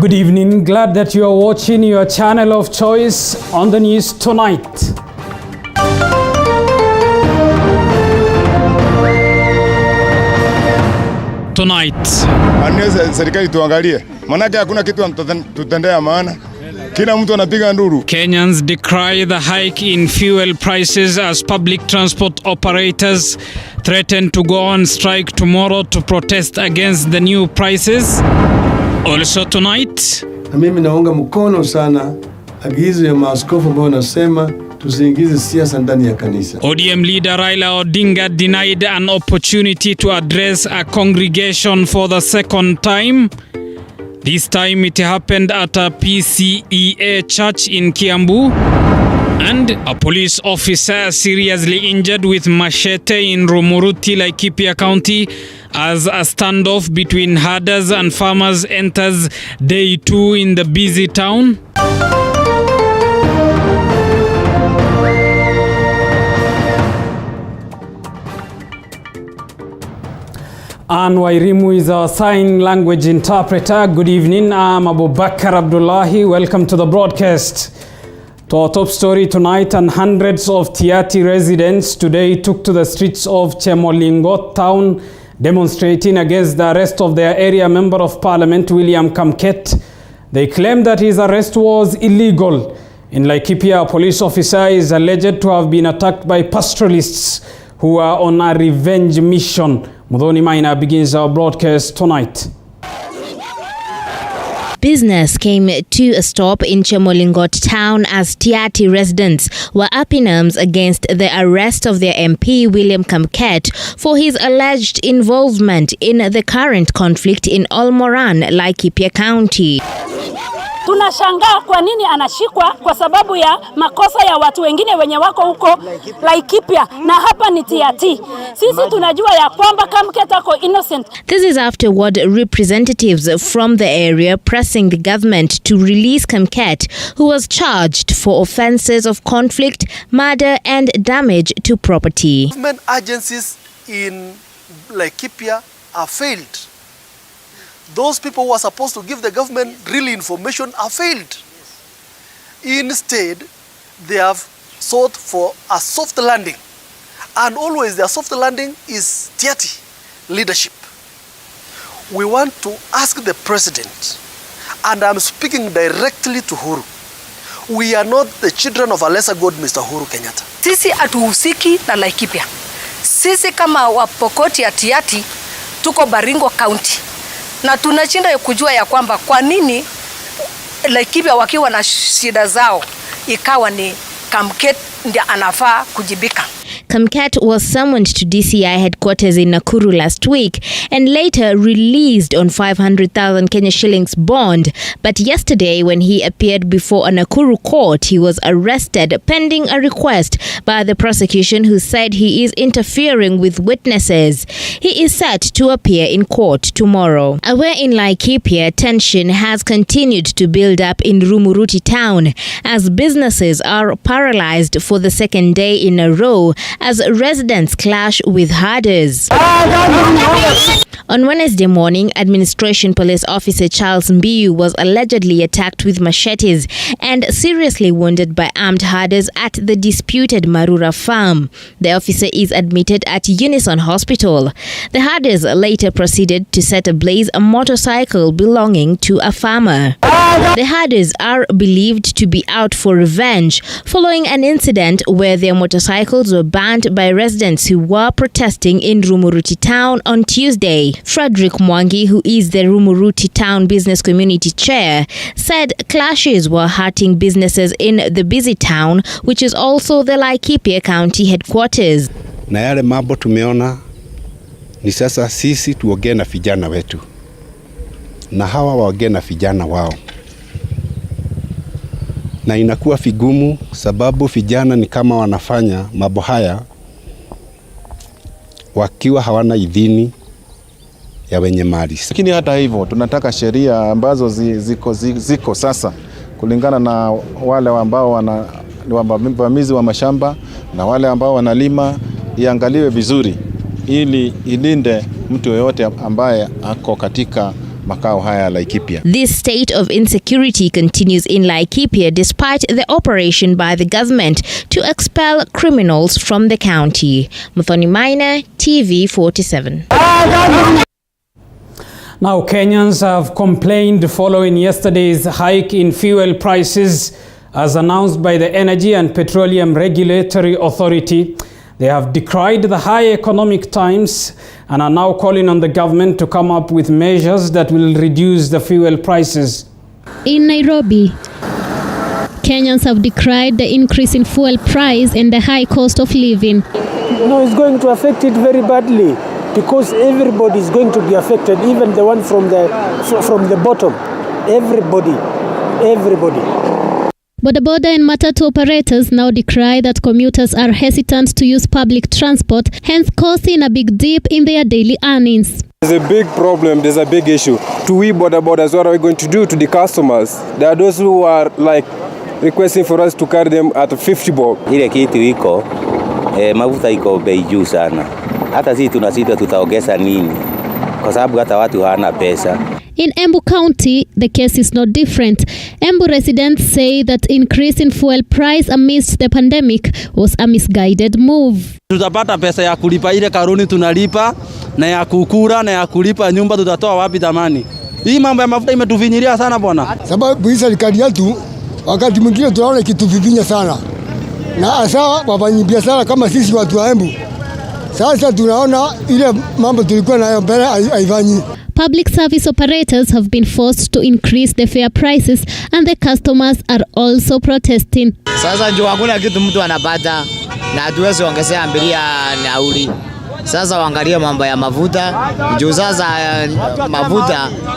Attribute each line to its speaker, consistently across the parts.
Speaker 1: Good evening, glad that you are watching your channel of choice on the news tonight. Tonight.
Speaker 2: Anaweza serikali tuangalie. Manake hakuna kitu tutendea maana. Kila mtu anapiga nduru.
Speaker 1: Kenyans decry the hike in fuel prices as public transport operators threaten to go on strike tomorrow to protest against the new prices. Also tonight.
Speaker 3: Na mimi naunga mkono sana agizo ya maaskofu ambao wanasema tusiingize siasa ndani ya kanisa.
Speaker 1: ODM leader Raila Odinga denied an opportunity to address a congregation for the second time. This time it happened at a PCEA church in Kiambu. And a police officer seriously injured with machete in Rumuruti, Laikipia County, as a standoff between herders and farmers enters day 2 in the busy town. Ann Wairimu is our sign language interpreter. Good evening, I'm Abubakar Abdullahi. Welcome to the broadcast. To our top story tonight, and hundreds of Tiati residents today took to the streets of Chemolingot town demonstrating against the arrest of their area member of parliament, William Kamket. They claim that his arrest was illegal. In Laikipia, a police officer is alleged to have been attacked by pastoralists who are on a revenge mission. Mudhoni Maina begins our broadcast tonight.
Speaker 4: Business came to a stop in Chemolingot town as Tiati residents were up in arms against the arrest of their MP William Kamket for his alleged involvement in the current conflict in Olmoran, Laikipia County.
Speaker 5: Tunashangaa kwa nini anashikwa kwa sababu ya makosa ya watu wengine wenye wako huko Laikipia na hapa ni Tiati. Sisi tunajua ya kwamba Kamket ako innocent.
Speaker 4: This is afterward representatives from the area pressing the government to release Kamket, who was charged for offences of conflict, murder and damage to property.
Speaker 6: Government agencies in Laikipia are failed. Those people who are supposed to give the government real information are failed. Instead, they have sought for a soft landing. And always their soft landing is Tiati leadership. We want to ask the president, and I'm speaking directly to Uhuru. We are not the children of a lesser god, Mr. Uhuru Kenyatta.
Speaker 7: Sisi atuhusiki na Laikipia. Sisi kama wapokoti ya Tiati tuko Baringo County. Na tunachinda kujua ya kwamba kwa nini Laikipia wakiwa na shida zao ikawa ni Kamket ndiye anafaa kujibika.
Speaker 4: Kamket was summoned to DCI headquarters in Nakuru last week and later released on 500,000 Kenya shillings bond. But yesterday, when he appeared before a Nakuru court, he was arrested pending a request by the prosecution, who said he is interfering with witnesses. He is set to appear in court tomorrow. Aware in Laikipia, tension has continued to build up in Rumuruti town as businesses are paralyzed for the second day in a row as residents clash with herders. On Wednesday morning, Administration Police Officer Charles Mbiu was allegedly attacked with machetes and seriously wounded by armed herders at the disputed Marura farm. The officer is admitted at Unison Hospital. The herders later proceeded to set ablaze a motorcycle belonging to a farmer. The herders are believed to be out for revenge following an incident where their motorcycles were banned by residents who were protesting in Rumuruti town on Tuesday. Frederick Mwangi, who is the Rumuruti town business community chair, said clashes were hurting businesses in the busy town, which is also the Laikipia County headquarters.
Speaker 8: Na yale mambo tumeona ni sasa sisi tuongee na vijana wetu na hawa waongee na vijana wao, na inakuwa vigumu sababu vijana ni kama wanafanya mambo haya wakiwa hawana idhini ya wenye mali.
Speaker 9: Lakini hata hivyo tunataka sheria ambazo ziko sasa kulingana na wale ambao wavamizi wa mashamba na wale ambao wanalima, iangaliwe vizuri ili ilinde mtu yoyote ambaye ako katika makao haya ya Laikipia.
Speaker 4: This state of insecurity continues in Laikipia despite the operation by the government to expel criminals from the county. Muthoni Maina, TV47.
Speaker 1: Now, Kenyans have complained following yesterday's hike in fuel prices as announced by the Energy and Petroleum Regulatory Authority. They have decried the high economic times and are now calling on the government to come up with measures that will reduce the fuel prices.
Speaker 10: In Nairobi, Kenyans have decried the increase in fuel price and the high cost of living.
Speaker 11: No, it's going to affect it very badly because everybody is going to be affected, even the one from the bottom. Everybody.
Speaker 10: Bodaboda and matatu operators now decry that commuters are hesitant to use public transport, hence causing a big dip in their daily earnings.
Speaker 12: There's a big problem, there's a big issue. To we bodabodas, what are we going to do to the customers? There are those who are like requesting for us to carry them at 50 bob.
Speaker 13: Ile kitu iko, mafuta iko bei juu sana. Hata sisi tunasita tutaongeza nini? Kwa sababu hata watu hawana pesa.
Speaker 10: In Embu County, the case is not different. Embu residents say that increase in fuel price amidst the pandemic was a misguided move.
Speaker 14: Tutapata pesa ya kulipa ile karuni tunalipa na ya kukura na ya kulipa nyumba tutatoa wapi tamani? Hii mambo ya mafuta imetuvinyiria sana bwana.
Speaker 15: Sababu hii serikali yetu wakati mwingine tunaona ikituvivinya sana. Na hasa wafanyabiashara kama sisi watu wa Embu. Sasa tunaona ile mambo tulikuwa nayo mbele haifanyi.
Speaker 10: Public service operators have been forced to increase the fare prices and the customers are also protesting.
Speaker 16: Sasa ndio hakuna kitu mtu anapata na hatuwezi ongezea abiria nauli. Sasa waangalie mambo ya mafuta. Ndio sasa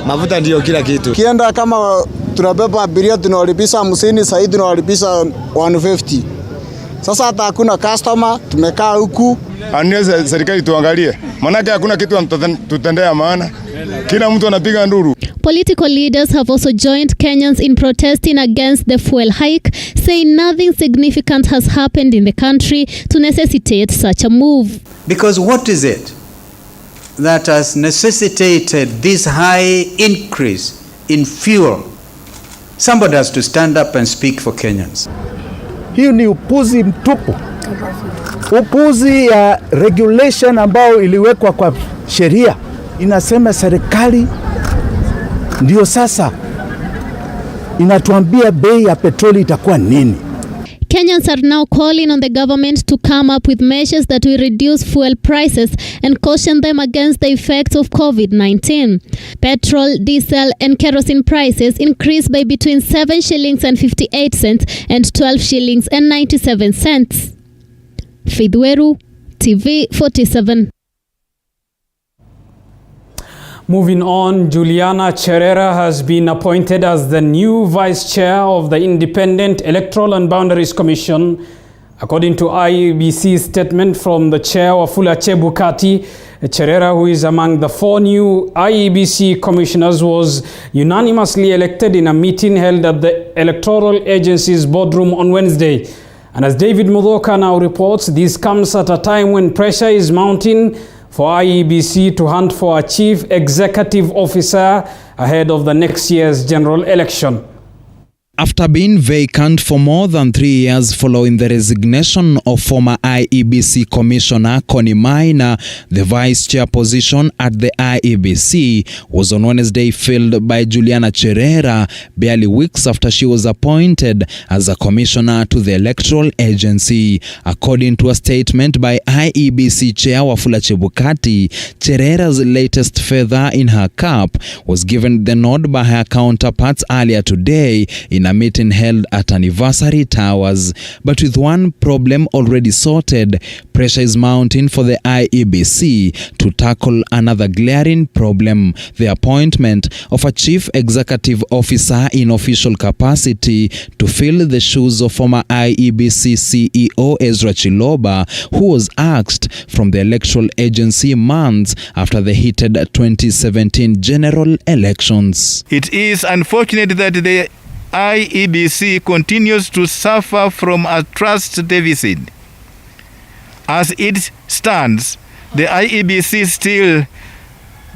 Speaker 16: mafuta ndio kila kitu.
Speaker 17: Kienda kama tunabeba abiria tunawalipisha 50, sasa tunawalipisha 150. Sasa hata hakuna customer, tumekaa huku.
Speaker 2: Anaweza serikali tuangalie. Manake hakuna kitu tutendea maana. Kila mtu anapiga nduru.
Speaker 10: Political leaders have also joined Kenyans in protesting against the fuel hike, saying nothing significant has happened in the country to necessitate such a move.
Speaker 18: Because what is it that has necessitated this high increase in fuel? Somebody has to stand up and speak for Kenyans.
Speaker 19: Hiyo ni upuzi mtupu. Upuzi ya regulation ambao iliwekwa kwa sheria. Inasema serikali ndio sasa inatuambia bei ya petroli itakuwa nini.
Speaker 10: Kenyans are now calling on the government to come up with measures that will reduce fuel prices and caution them against the effects of COVID-19. Petrol, diesel and kerosene prices increased by between 7 shillings and 58 cents and 12 shillings and 97 cents. Fidweru, TV47.
Speaker 1: Moving on, Juliana Cherera has been appointed as the new Vice Chair of the Independent Electoral and Boundaries Commission. According to IEBC's statement from the Chair, Wafula Chebukati, Cherera, who is among the 4 new IEBC commissioners, was unanimously elected in a meeting held at the Electoral Agency's boardroom on Wednesday. And as David Mudhoka now reports, this comes at a time when pressure is mounting for IEBC to hunt for a chief executive officer ahead of the next year's general election.
Speaker 20: After being vacant for more than 3 years following the resignation of former IEBC Commissioner Connie Maina, the vice chair position at the IEBC was on Wednesday filled by Juliana Cherera, barely weeks after she was appointed as a commissioner to the electoral agency. According to a statement by IEBC chair Wafula Chebukati, Cherera's latest feather in her cap was given the nod by her counterparts earlier today in a meeting held at Anniversary Towers. But with one problem already sorted, pressure is mounting for the IEBC to tackle another glaring problem: the appointment of a chief executive officer in official capacity to fill the shoes of former IEBC CEO Ezra Chiloba, who was axed from the electoral agency months after the heated 2017 general elections.
Speaker 21: It is unfortunate that the IEBC continues to suffer from a trust deficit. As it stands, the IEBC still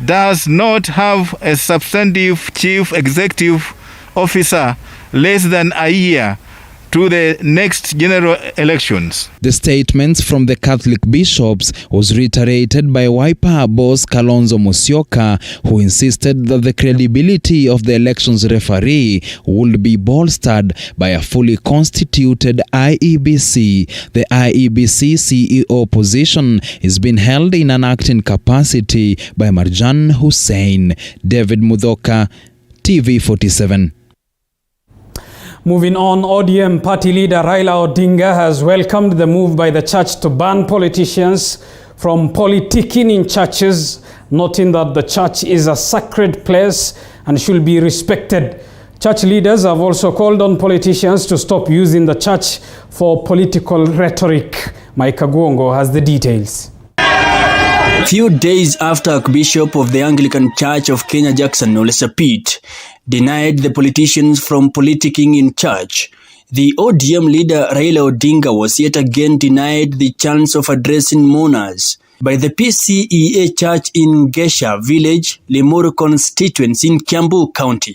Speaker 21: does not have a substantive chief executive officer less than a year to the next general elections.
Speaker 20: The statements from the Catholic bishops was reiterated by Wiper boss Kalonzo Musyoka, who insisted that the credibility of the elections referee would be bolstered by a fully constituted IEBC. The IEBC CEO position is being held in an acting capacity by Marjan Hussein. David Mudhoka, TV47.
Speaker 1: Moving on, ODM party leader Raila Odinga has welcomed the move by the church to ban politicians from politicking in churches, noting that the church is a sacred place and should be respected. Church leaders have also called on politicians to stop using the church for political rhetoric. Mike Kagwongo has the details.
Speaker 3: Few days after Archbishop of the Anglican Church of Kenya, Jackson Ole Sapit, denied the politicians from politicking in church, the ODM leader Raila Odinga was yet again denied the chance of addressing mourners by the PCEA Church in Gesha Village, Limuru constituency in Kiambu County.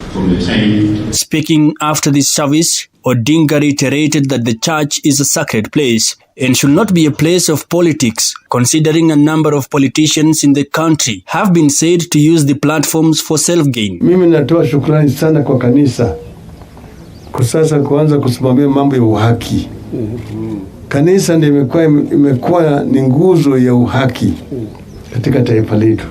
Speaker 3: Speaking after the service, Odinga reiterated that the church is a sacred place and should not be a place of politics, considering a number of politicians in the country have been said to use the platforms for self-gain.
Speaker 22: Mimi natoa shukrani sana kwa kanisa kwa sasa kuanza kusimamia mambo ya uhaki. Kanisa ndio imekuwa ni nguzo ya uhaki katika taifa letu.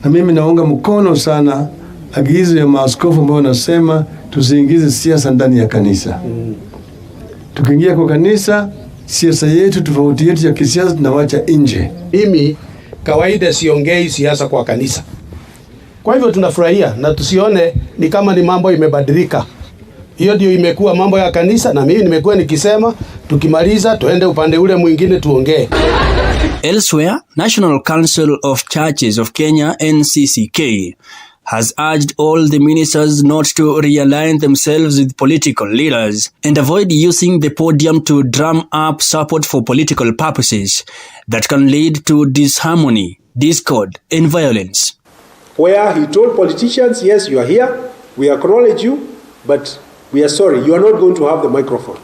Speaker 22: Na mimi naunga mkono sana agizo ya maaskofu ambao wanasema tusiingize siasa ndani ya kanisa. Tukiingia kwa kanisa, siasa yetu, tofauti yetu ya kisiasa tunawacha nje.
Speaker 23: Mimi kawaida siongei siasa kwa kanisa. Kwa hivyo tunafurahia na tusione ni kama ni mambo imebadilika. Hiyo ndio imekuwa mambo ya kanisa na mimi nimekuwa nikisema tukimaliza tuende upande ule mwingine tuongee.
Speaker 3: Elsewhere, National Council of Churches of Kenya NCCK has urged all the ministers not to realign themselves with political leaders and avoid using the podium to drum up support for political purposes that can lead to disharmony, discord, and violence.
Speaker 24: Where he told politicians, yes, you are here, we acknowledge you, but we are sorry, you are not going to have the microphone.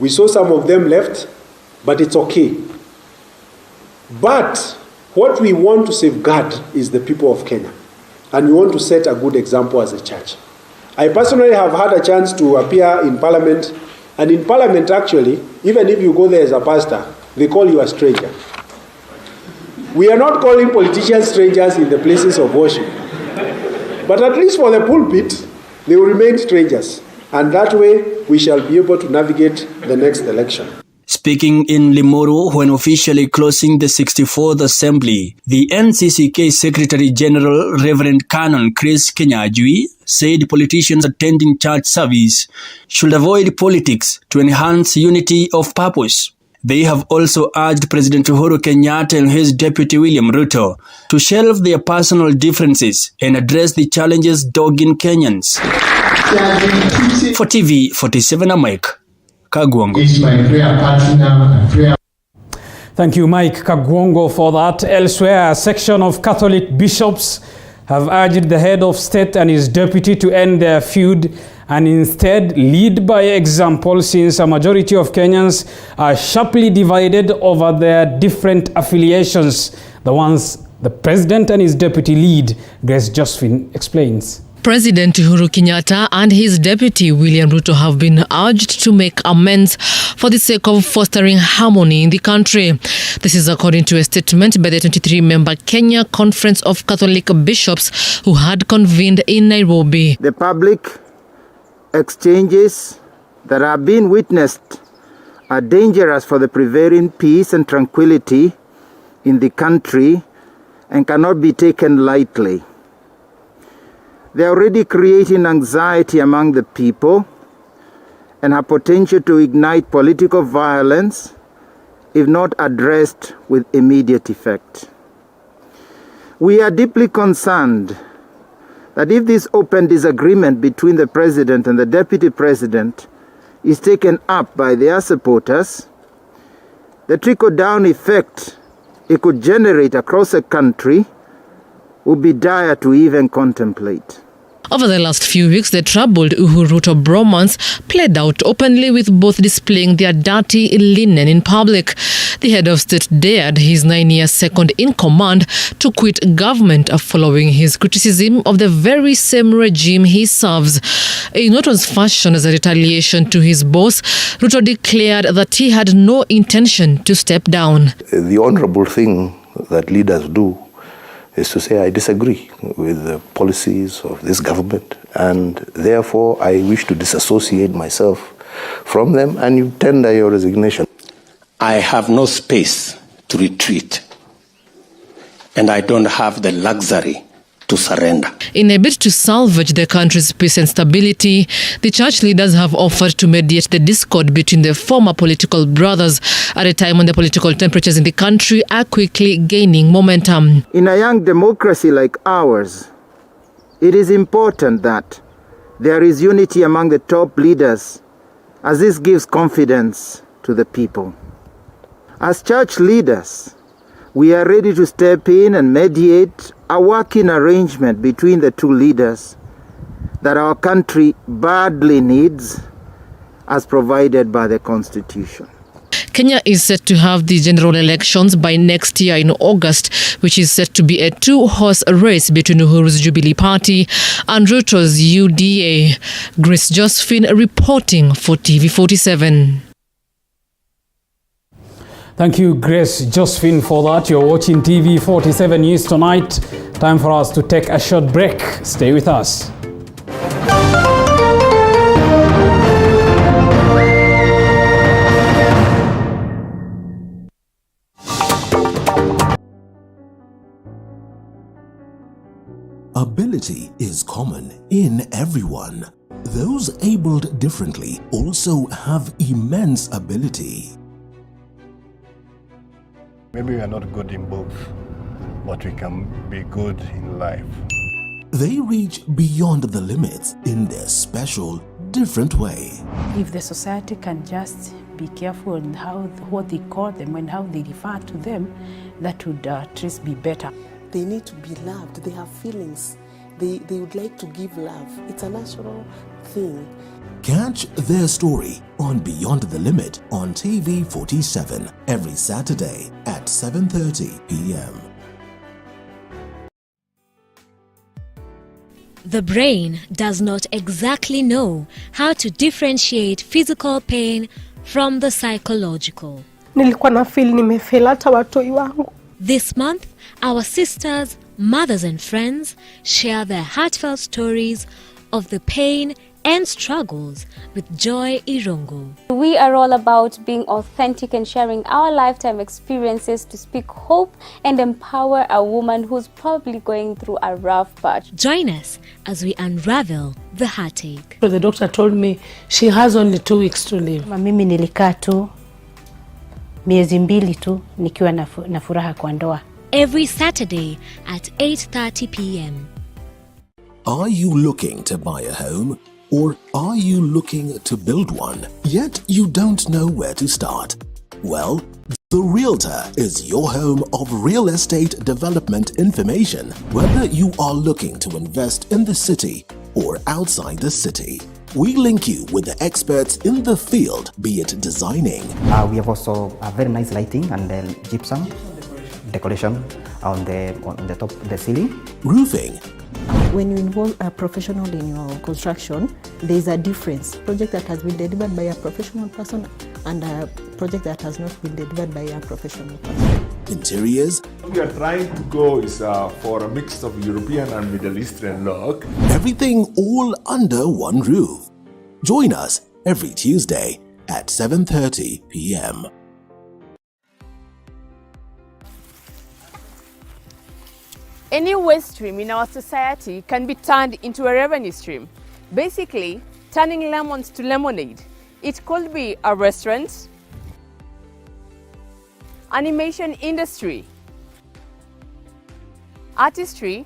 Speaker 24: We saw some of them left, but it's okay. But what we want to safeguard is the people of Kenya. And we want to set a good example as a church. I personally have had a chance to appear in Parliament. And in Parliament, actually, even if you go there as a pastor, they call you a stranger. We are not calling politicians strangers in the places of worship. But at least for the pulpit, they will remain strangers. And that way, we shall be able to navigate the next election.
Speaker 3: Speaking in Limuru when officially closing the 64th Assembly, the NCCK Secretary General Reverend Canon Chris Kenyajui said politicians attending church service should avoid politics to enhance unity of purpose. They have also urged President Uhuru Kenyatta and his deputy William Ruto to shelve their personal differences and address the challenges dogging Kenyans. For TV47, I'm Mike Kagwongo.
Speaker 25: It's my prayer partner and prayer.
Speaker 1: Thank you, Mike Kagwongo, for that. Elsewhere, a section of Catholic bishops have urged the head of state and his deputy to end their feud and instead lead by example, since a majority of Kenyans are sharply divided over their different affiliations, the ones the president and his deputy lead. Grace Josephine explains.
Speaker 26: President Uhuru Kenyatta and his deputy William Ruto have been urged to make amends for the sake of fostering harmony in the country. This is according to a statement by the 23-member Kenya Conference of Catholic Bishops who had convened in Nairobi.
Speaker 27: The public exchanges that are being witnessed are dangerous for the prevailing peace and tranquility in the country and cannot be taken lightly. They are already creating anxiety among the people and have potential to ignite political violence if not addressed with immediate effect. We are deeply concerned that if this open disagreement between the president and the deputy president is taken up by their supporters, the trickle-down effect it could generate across a country would be dire to even contemplate.
Speaker 26: Over the last few weeks, the troubled Uhuru-Ruto bromance played out openly, with both displaying their dirty linen in public. The head of state dared his 9-year second in command to quit government following his criticism of the very same regime he serves. In what was fashioned as a retaliation to his boss, Ruto declared that he had no intention to step down.
Speaker 4: The honorable thing that leaders do is to say, I disagree with the policies of this government, and therefore I wish to disassociate myself from them, and you tender your resignation.
Speaker 5: I have no space to retreat, and I don't have the luxury to surrender.
Speaker 26: In a bid to salvage the country's peace and stability, the church leaders have offered to mediate the discord between the former political brothers at a time when the political temperatures in the country are quickly gaining momentum.
Speaker 27: In a young democracy like ours, it is important that there is unity among the top leaders, as this gives confidence to the people. As church leaders, we are ready to step in and mediate a working arrangement between the two leaders that our country badly needs, as provided by the Constitution.
Speaker 26: Kenya is set to have the general elections by next year in August, which is set to be a two-horse race between Uhuru's Jubilee Party and Ruto's UDA. Grace Josephine reporting for TV47.
Speaker 1: Thank you, Grace Josephine, for that. You're watching TV47 News tonight. Time for us to take a short break. Stay with us.
Speaker 6: Ability is common in everyone. Those abled differently also have immense ability.
Speaker 22: Maybe we are not good in both, but we can be good in life.
Speaker 6: They reach beyond the limits in their special, different way.
Speaker 7: If the society can just be careful in what they call them and how they refer to them, that would at least be better.
Speaker 8: They need to be loved. They have feelings. They would like to give love. It's a natural thing.
Speaker 6: Catch their story on Beyond the Limit on TV47 every Saturday at 7:30 p.m.
Speaker 9: The brain does not exactly know how to differentiate physical pain from the psychological.
Speaker 11: Nilikuwa na feel nimefeel hata watoi wangu.
Speaker 9: This month, our sisters, mothers and friends share their heartfelt stories of the pain and struggles with Joy Irongo.
Speaker 28: We are all about being authentic and sharing our lifetime experiences to speak hope and empower a woman who's probably going through a rough patch.
Speaker 9: Join us as we unravel the heartache.
Speaker 7: So the doctor told me she has only 2 weeks to live.
Speaker 11: Mimi nilikaa tu miezi 2 tu nikiwa na furaha kwa ndoa.
Speaker 9: Every Saturday at 8:30 p.m.
Speaker 6: Are you looking to buy a home? Or are you looking to build one, yet you don't know where to start? Well, The Realtor is your home of real estate development information, whether you are looking to invest in the city or outside the city. We link you with the experts in the field, be it designing.
Speaker 29: We have also a very nice lighting and then gypsum decoration on the top of the ceiling.
Speaker 6: Roofing.
Speaker 8: When you involve a professional in your construction, there is a difference. Project that has been delivered by a professional person and a project that has not been delivered by a professional person.
Speaker 6: Interiors.
Speaker 30: What we are trying to go is for a mix of European and Middle Eastern look.
Speaker 6: Everything all under one roof. Join us every Tuesday at 7:30 p.m.
Speaker 31: Any waste stream in our society can be turned into a revenue stream. Basically, turning lemons to lemonade. It could be a restaurant, animation industry, artistry,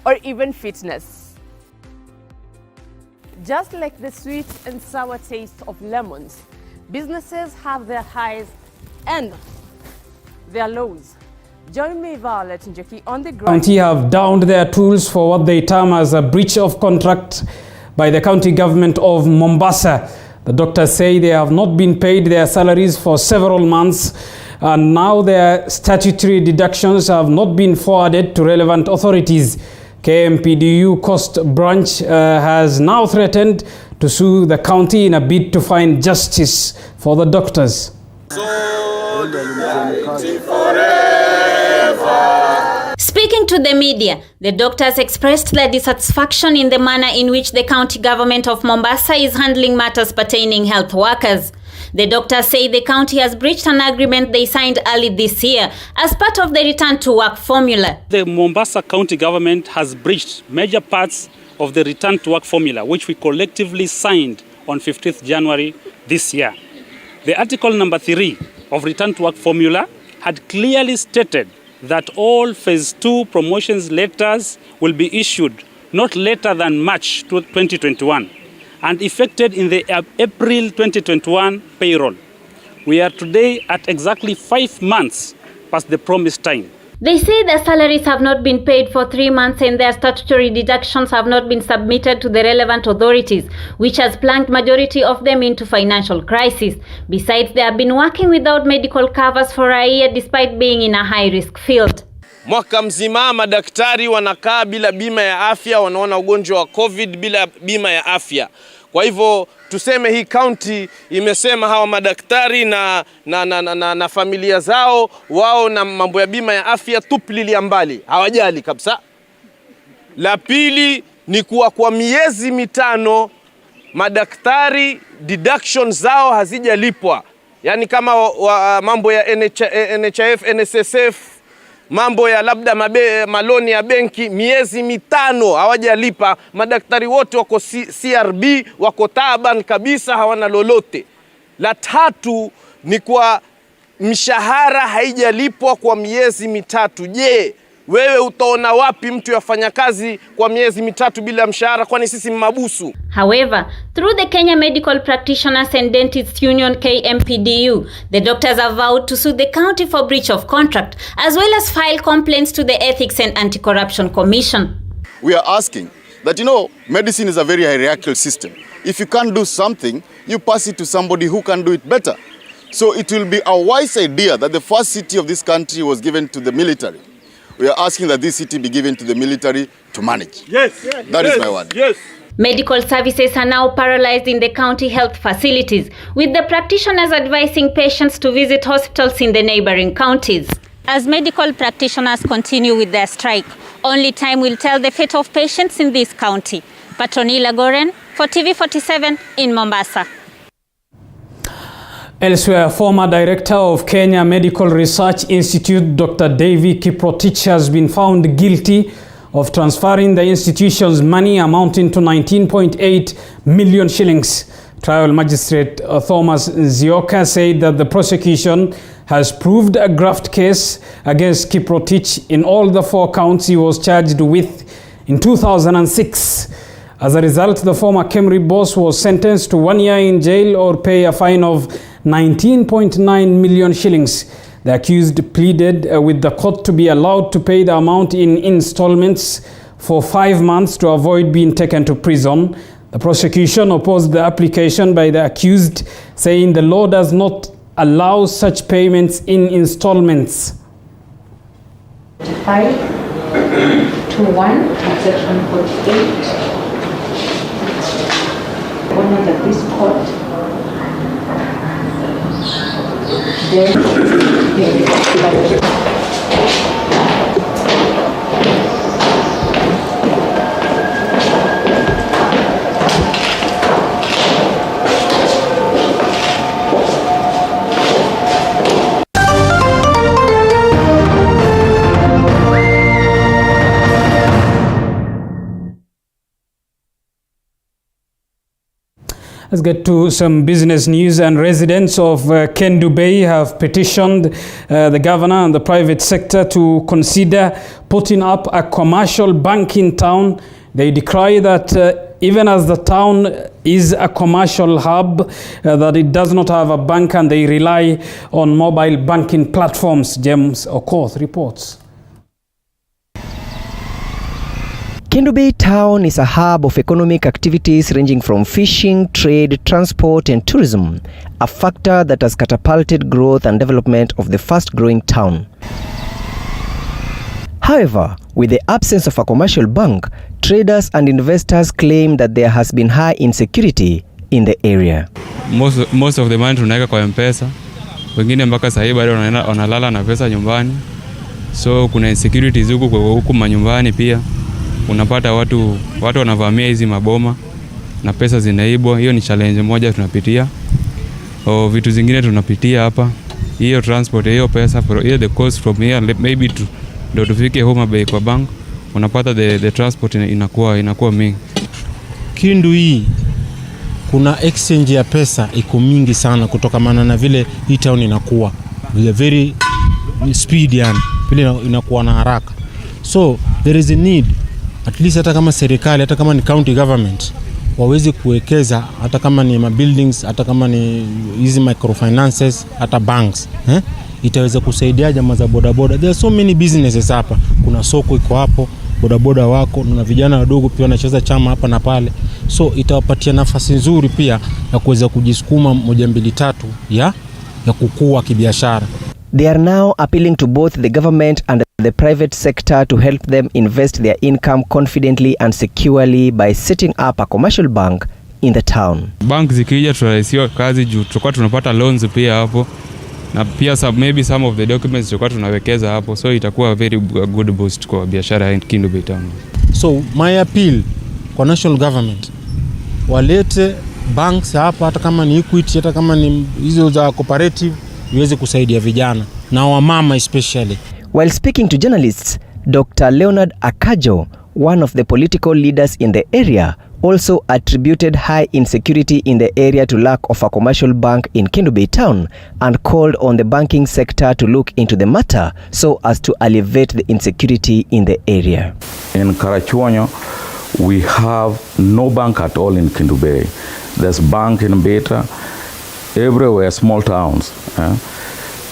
Speaker 31: or even fitness. Just like the sweet and sour taste of lemons, businesses have their highs and their laws. Join me, Violet Njeki, on the ground.
Speaker 1: County have downed their tools for what they term as a breach of contract by the county government of Mombasa. The doctors say they have not been paid their salaries for several months, and now their statutory deductions have not been forwarded to relevant authorities. KMPDU Coast Branch has now threatened to sue the county in a bid to find justice for the doctors.
Speaker 2: Speaking to the media, the doctors expressed their dissatisfaction in the manner in which the county government of Mombasa is handling matters pertaining health workers. The doctors say the county has breached an agreement they signed early this year as part of the return to work formula.
Speaker 10: The Mombasa county government has breached major parts of the return to work formula, which we collectively signed on 15th January this year. The article number 3 of return to work formula had clearly stated that all phase 2 promotions letters will be issued not later than March 2021 and effected in the April 2021 payroll. We are today at exactly 5 months past the promised time.
Speaker 2: They say their salaries have not been paid for 3 months and their statutory deductions have not been submitted to the relevant authorities, which has plunged majority of them into financial crisis. Besides, they have been working without medical covers for a year despite being in a high-risk field.
Speaker 12: Mwaka mzima madaktari wanakaa bila bima ya afya, wanaona ugonjwa wa COVID bila bima ya afya. Kwa hivyo tuseme hii county imesema hawa madaktari na familia zao wao na mambo ya bima ya afya tupilia mbali, hawajali kabisa. La pili ni kuwa kwa miezi 5 madaktari deductions zao hazijalipwa. Yani kama mambo ya NHIF, NSSF, mambo ya labda maloni ya benki, miezi 5 hawajalipa. Madaktari wote wako CRB, wako taban kabisa, hawana lolote. La tatu ni kwa mshahara haijalipwa kwa miezi 3. Je, wewe utaona wapi mtu yafanya kazi kwa miezi 3 bila mshahara, kwani sisi mabusu?
Speaker 2: However, through the Kenya Medical Practitioners and Dentists Union KMPDU, the doctors have vowed to sue the county for breach of contract as well as file complaints to the Ethics and Anti-Corruption Commission.
Speaker 13: We are asking that, medicine is a very hierarchical system. If you can't do something, you pass it to somebody who can do it better. So it will be a wise idea that the first city of this country was given to the military. We are asking that this city be given to the military to manage.
Speaker 12: Yes.
Speaker 13: That is my word.
Speaker 12: Yes.
Speaker 2: Medical services are now paralyzed in the county health facilities, with the practitioners advising patients to visit hospitals in the neighboring counties. As medical practitioners continue with their strike, only time will tell the fate of patients in this county. Patronila Goren for TV47 in Mombasa.
Speaker 1: Elsewhere, former director of Kenya Medical Research Institute, Dr. David Kiprotich, has been found guilty of transferring the institution's money amounting to 19.8 million shillings. Trial Magistrate Thomas Nzioka said that the prosecution has proved a graft case against Kiprotich in all the 4 counts he was charged with in 2006. As a result, the former Kemri boss was sentenced to 1 year in jail or pay a fine of 19.9 million shillings. The accused pleaded with the court to be allowed to pay the amount in installments for 5 months to avoid being taken to prison. The prosecution opposed the application by the accused, saying the law does not allow such payments in installments.
Speaker 14: 521 section 48. One of this court.
Speaker 1: Let's get to some business news. And residents of Kendu Bay have petitioned the governor and the private sector to consider putting up a commercial bank in town. They decry that even as the town is a commercial hub, that it does not have a bank and they rely on mobile banking platforms. James Okoth reports.
Speaker 3: Kendu Bay town is a hub of economic activities ranging from fishing, trade, transport and tourism, a factor that has catapulted growth and development of the fast-growing town. However, with the absence of a commercial bank, traders and investors claim that there has been high insecurity in the area.
Speaker 15: Most of the money tunaweka kwa M-Pesa. Wengine mpaka sasa hivi bado wanalala na pesa nyumbani. So kuna insecurities huku manyumbani pia. Unapata watu wanavamia hizi maboma na pesa zinaibwa. Hiyo ni challenge moja tunapitia. Vitu zingine tunapitia hapa. Hiyo transport, hiyo pesa, hiyo the cost from here maybe to ndio tufike Homa Bay kwa bank, unapata the transport inakuwa mingi.
Speaker 16: Kindu hii kuna exchange ya pesa iko mingi sana kutokamana na vile hii town inakuwa very speed, yani vile inakuwa na haraka. So there is a need, at least hata kama serikali, hata kama ni county government, waweze kuwekeza hata kama ni buildings, hata kama ni hizi microfinances, hata banks, itaweza kusaidia jamaa za bodaboda. There are so many businesses hapa. Kuna soko iko hapo, bodaboda wako na vijana wadogo pia wanacheza chama hapa na pale. So itawapatia nafasi nzuri pia ya kuweza kujisukuma moja mbili tatu ya kukua kibiashara.
Speaker 3: They are now appealing to both the government and the private sector to help them invest their income confidently and securely by setting up a commercial bank in the town.
Speaker 15: Bank zikija tutarahisishiwa kazi juu tutakuwa tunapata loans pia hapo. Na pia maybe some of the documents tutakuwa tunawekeza hapo, so itakuwa very good boost kwa biashara ya Kendu Bay town.
Speaker 16: So my appeal kwa national government, walete banks hapa, hata kama ni Equity, hata kama ni hizo za cooperative, iweze kusaidia vijana na wamama especially.
Speaker 3: While speaking to journalists, Dr. Leonard Akajo, one of the political leaders in the area, also attributed high insecurity in the area to lack of a commercial bank in Kendu Bay town and called on the banking sector to look into the matter so as to alleviate the insecurity in the area.
Speaker 17: In Karachuonyo, we have no bank at all in Kendu Bay. There's bank in Beta, everywhere, small towns.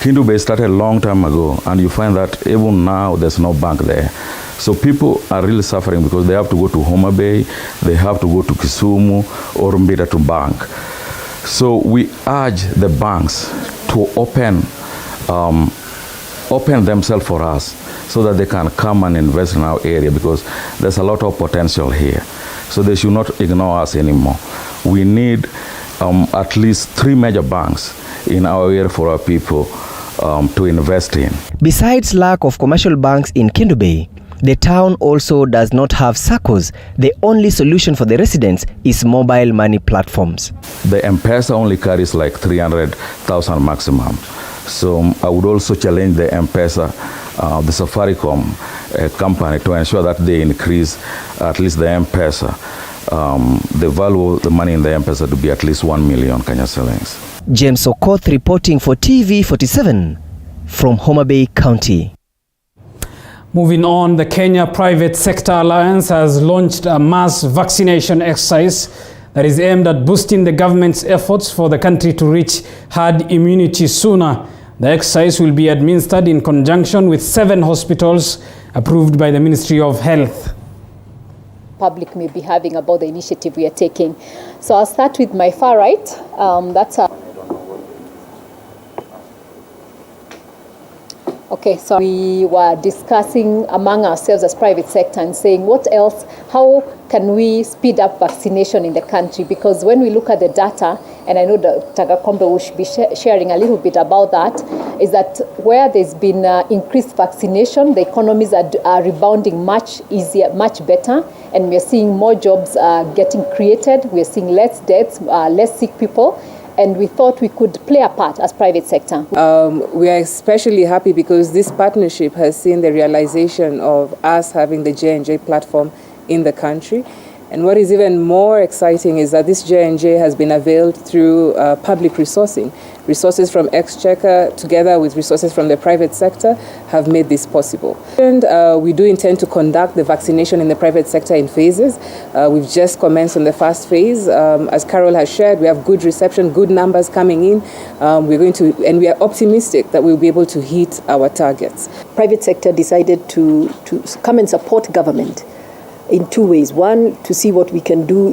Speaker 17: Kendu Bay started a long time ago, and you find that even now there's no bank there. So people are really suffering because they have to go to Homa Bay, they have to go to Kisumu or Mbita to bank. So we urge the banks to open themselves for us so that they can come and invest in our area, because there's a lot of potential here. So they should not ignore us anymore. We need at least 3 major banks in our area for our people to invest in.
Speaker 3: Besides lack of commercial banks in Kendu Bay, the town also does not have SACCOs. The only solution for the residents is mobile money platforms.
Speaker 17: The M-Pesa only carries like 300,000 maximum. So I would also challenge the M-Pesa, the Safaricom company, to ensure that they increase at least the M-Pesa, the value of the money in the M-Pesa to be at least 1 million Kenya shillings.
Speaker 3: James Okoth reporting for TV47 from Homa Bay County.
Speaker 1: Moving on, the Kenya Private Sector Alliance has launched a mass vaccination exercise that is aimed at boosting the government's efforts for the country to reach herd immunity sooner. The exercise will be administered in conjunction with 7 hospitals approved by the Ministry of Health.
Speaker 18: Public may be having about the initiative we are taking. So I'll start with my far right. That's a Okay, so we were discussing among ourselves as private sector and saying what else, how can we speed up vaccination in the country? Because when we look at the data, and I know Dr. Gakombe will be sharing a little bit about that, is that where there's been increased vaccination, the economies are rebounding much easier, much better, and we're seeing more jobs getting created, we're seeing less deaths, less sick people, and we thought we could play a part as private sector.
Speaker 19: We are especially happy because this partnership has seen the realization of us having the J&J platform in the country. And what is even more exciting is that this J&J has been availed through public resourcing. Resources from Exchequer together with resources from the private sector have made this possible. And we do intend to conduct the vaccination in the private sector in phases. We've just commenced on the first phase. As Carol has shared, we have good reception, good numbers coming in. And we are optimistic that we'll be able to hit our targets.
Speaker 4: Private sector decided to come and support government in two ways. One, to see what we can do,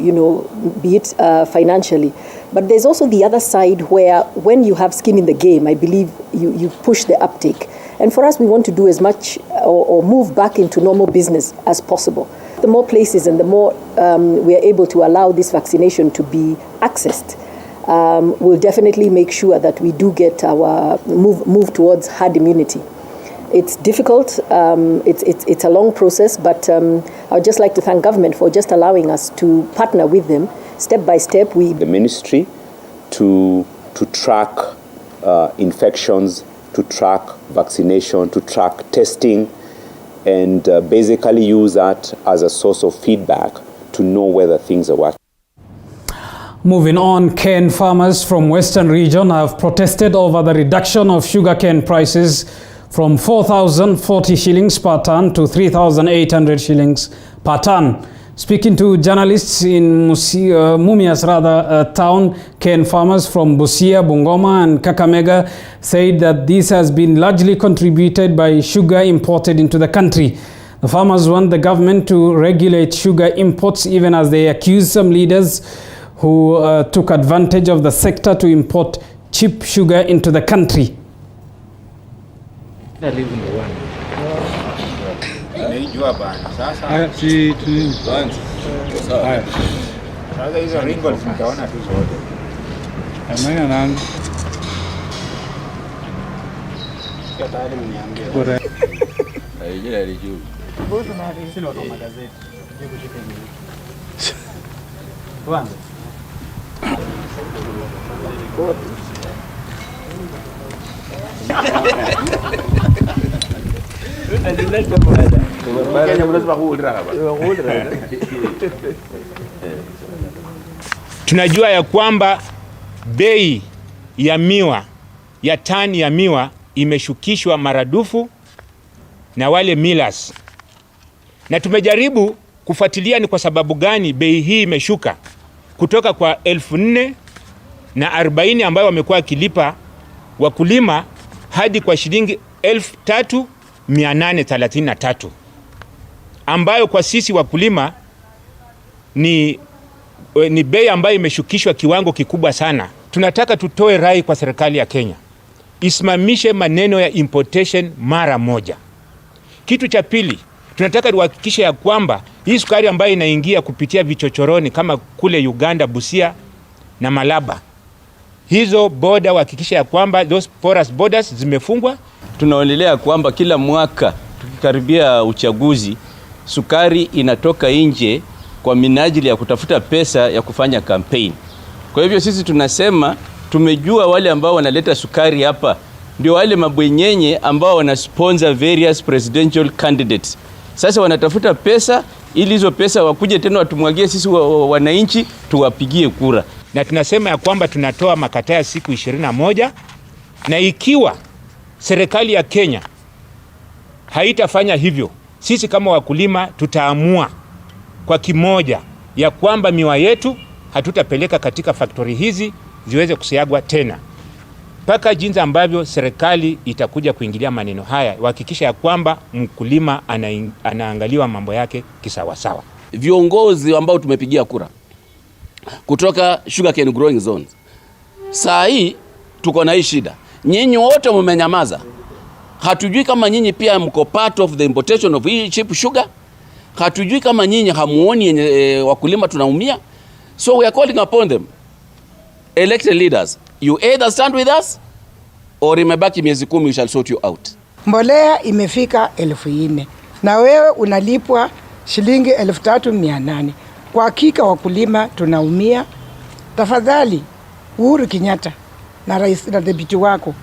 Speaker 4: be it financially. But there's also the other side where when you have skin in the game, I believe you push the uptake. And for us, we want to do as much or move back into normal business as possible. The more places and the more we are able to allow this vaccination to be accessed, we'll definitely make sure that we do get our move towards herd immunity. It's difficult, it's a long process, but I would just like to thank government for just allowing us to partner with them step by step.
Speaker 5: The ministry to track infections, to track vaccination, to track testing, and basically use that as a source of feedback to know whether things are working.
Speaker 1: Moving on, cane farmers from Western region have protested over the reduction of sugarcane prices from 4,040 shillings per ton to 3,800 shillings per ton. Speaking to journalists in Mumias town, cane farmers from Busia, Bungoma and Kakamega said that this has been largely contributed by sugar imported into the country. The farmers want the government to regulate sugar imports, even as they accuse some leaders who took advantage of the sector to import cheap sugar into the country.
Speaker 20: Tunajua ya kwamba bei ya miwa, ya tani ya miwa imeshukishwa maradufu na wale millers. Na tumejaribu kufuatilia ni kwa sababu gani bei hii imeshuka kutoka kwa 4,040 ambayo wamekuwa wakilipa wakulima hadi kwa shilingi 3,833 ambayo kwa sisi wakulima ni bei ambayo imeshukishwa kiwango kikubwa sana. Tunataka tutoe rai kwa serikali ya Kenya isimamishe maneno ya importation mara moja. Kitu cha pili, tunataka tuhakikishe ya kwamba hii sukari ambayo inaingia kupitia vichochoroni kama kule Uganda, Busia na Malaba, hizo border wahakikisha ya kwamba those porous borders zimefungwa.
Speaker 21: Tunaonelea kwamba kila mwaka tukikaribia uchaguzi, sukari inatoka nje kwa minajili ya kutafuta pesa ya kufanya campaign. Kwa hivyo sisi tunasema tumejua wale ambao wanaleta sukari hapa ndio wale mabwenyenye ambao wanasponsor various presidential candidates. Sasa wanatafuta pesa ili hizo pesa wakuje tena watumwagie sisi wananchi tuwapigie kura.
Speaker 20: Na tunasema ya kwamba tunatoa makataa ya siku 21, na ikiwa serikali ya Kenya haitafanya hivyo, sisi kama wakulima tutaamua kwa kimoja ya kwamba miwa yetu hatutapeleka katika factory hizi ziweze kusiagwa tena. Paka jinsi ambavyo serikali itakuja kuingilia maneno haya, wahakikisha ya kwamba mkulima anaangaliwa mambo yake kisawasawa.
Speaker 21: Viongozi ambao tumepigia kura kutoka sugarcane growing zones, saa hii tuko na hii shida. Nyinyi wote mmenyamaza. Hatujui kama nyinyi pia mko part of the importation of hii cheap sugar. Hatujui kama nyinyi hamuoni wakulima tunaumia. So we are calling upon them, elected leaders, you either stand with us or imebaki miezi 10 we shall sort you out.
Speaker 22: Mbolea imefika 4,000 na wewe unalipwa shilingi 3,800. Kwa hakika wakulima tunaumia. Tafadhali Uhuru Kenyatta na rais na dhibiti wako